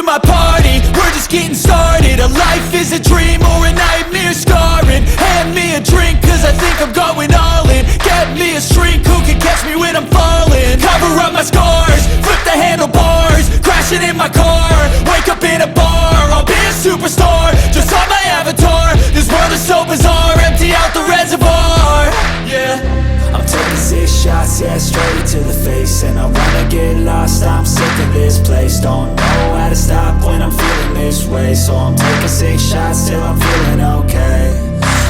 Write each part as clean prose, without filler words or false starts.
my party, we're just getting started. A life is a dream or a nightmare scarring. Hand me a drink cause I think I'm going all in. Get me a shrink who can catch me when I'm falling. Cover up my scars, flip the handlebars, crashing in my car, wake up in a bar. I'll be a superstar, just on my avatar. This world is so bizarre, empty out the reservoir. Yeah, I'm taking 6 shots, yeah, straight to the face. And I wanna get lost, I'm sick of this place. Don't know how to stop when I'm feeling this way. So I'm taking 6 shots till I'm feeling okay.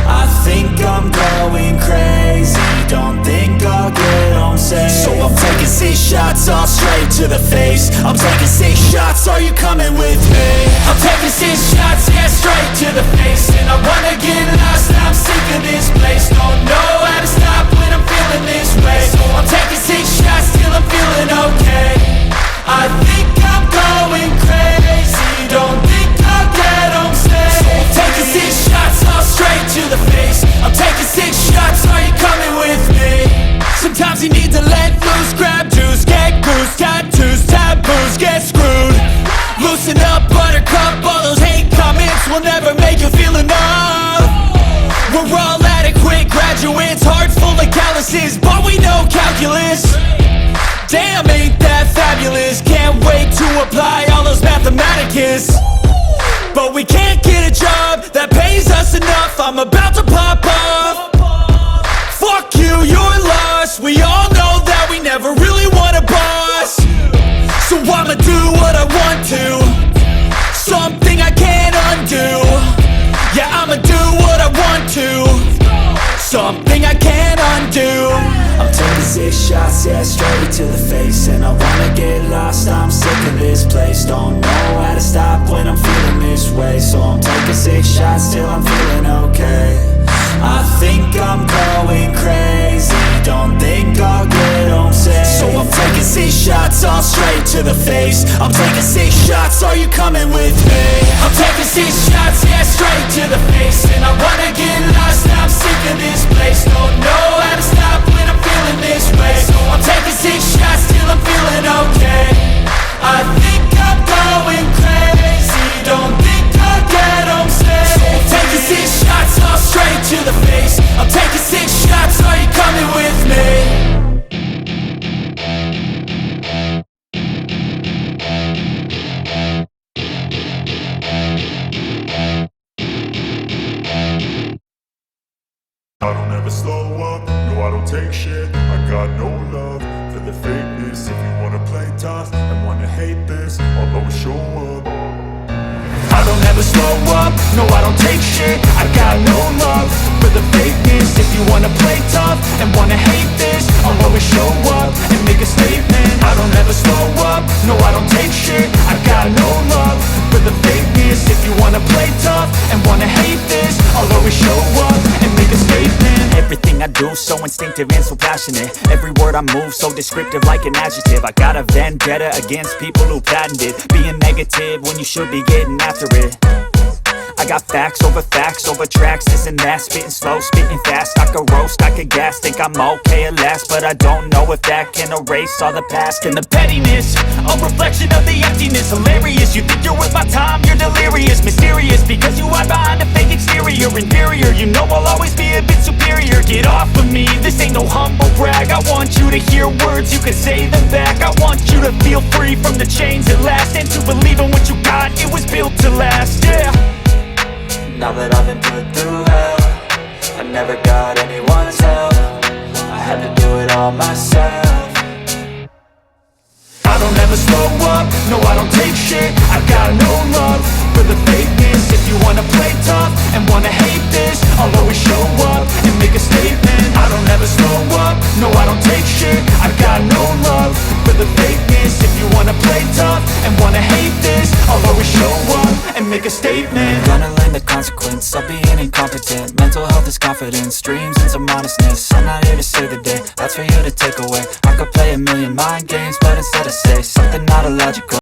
I think I'm going crazy, don't think I'll get home safe. So I'm taking 6 shots, all straight to the face. I'm taking 6 shots, are you coming with me? I'm taking 6 shots, yeah, straight to the face. And I wanna get lost, I'm sick of this place. Don't know how to stop when I'm feeling this way. So I'm taking 6 shots till I'm feeling okay. I think I'm going crazy, don't think I'll get home safe. So I'm taking 6 shots, all straight to the face. I'm taking 6 shots, are you coming with me? Sometimes you need to let loose, grab juice, get goose, tattoos, taboos, get screwed. Loosen up, buttercup, all those hate comments will never make you feel enough. We're all adequate graduates, heart full of calluses, but we know calculus. Damn, ain't that fabulous? Can't wait to apply all those mathematicus. But we can't get a job that pays us enough. I'm about to pop off. Fuck you, you're lost. We all know that we never really want a boss. So I'ma do what I want to, something I can't undo. Yeah, I'ma do what I want to, something I can't undo. I'm taking 6 shots, yeah, straight to the face. And I wanna get lost, I'm sick of this place. Don't know how to stop when I'm feeling this way. So I'm taking 6 shots till I'm feeling okay. I think I'm going crazy, don't think I'll get home safe. So I'm taking 6 shots, all straight to the face. I'm taking 6 shots, are you coming with me? I'm taking 6 shots, yeah, straight to the face. And I wanna get lost, I'm sick of this place. Don't know how to stop when I'm feeling this way. So I'm taking 6 shots till I'm feeling okay. I think I'm going crazy, don't think I'll get home safe. So I'm taking 6 shots, all straight to the face. I'm taking 6 shots, are you coming with me? I don't ever slow up, no I don't take shit. I got no love for the fakeness. If you wanna play tough and wanna hate this, I'll always show up. I don't ever slow up, no I don't take shit. I got no love for the fakeness. If you wanna play tough and wanna hate this, I'll always show up and make a statement. I don't ever slow up, no I don't take shit. I got no love for the fakeness. If you wanna play tough and wanna hate this, I'll always show up and make a statement. Everything I do so instinctive and so passionate. Every word I move so descriptive like an adjective. I got a vendetta against people who patented being negative when you should be getting after it. I got facts over tracks, this and that. Spitting slow, spitting fast, I could roast, I could gas. Think I'm okay at last, but I don't know if that can erase all the past. And the pettiness, a reflection of the emptiness. Hilarious, you think you're worth my time, you're delirious. Mysterious, because you hide behind a fake exterior. Inferior, you know I'll always be a bit superior. Get off of me, this ain't no humble brag. I want you to hear words, you can say them back. I want you to feel free from the chains at last, and to believe in what you got, it was built to last, yeah. Now that I've been put through hell, I never got anyone's help. I had to do it all myself. I don't ever slow up, no I don't take shit. I got no love for the fakeness. If you wanna play tough and wanna hate this, I'll always show up and make a statement. I don't ever slow up, no I don't take shit. I got no love for the fakeness. If you wanna play tough and wanna hate this, I'll always show up and make a statement. Gonna learn the consequence of being incompetent. Mental health is confidence, dreams and some honestness. I'm not here to save the day, that's for you to take away. I could play a million mind games, but instead I say something not illogical.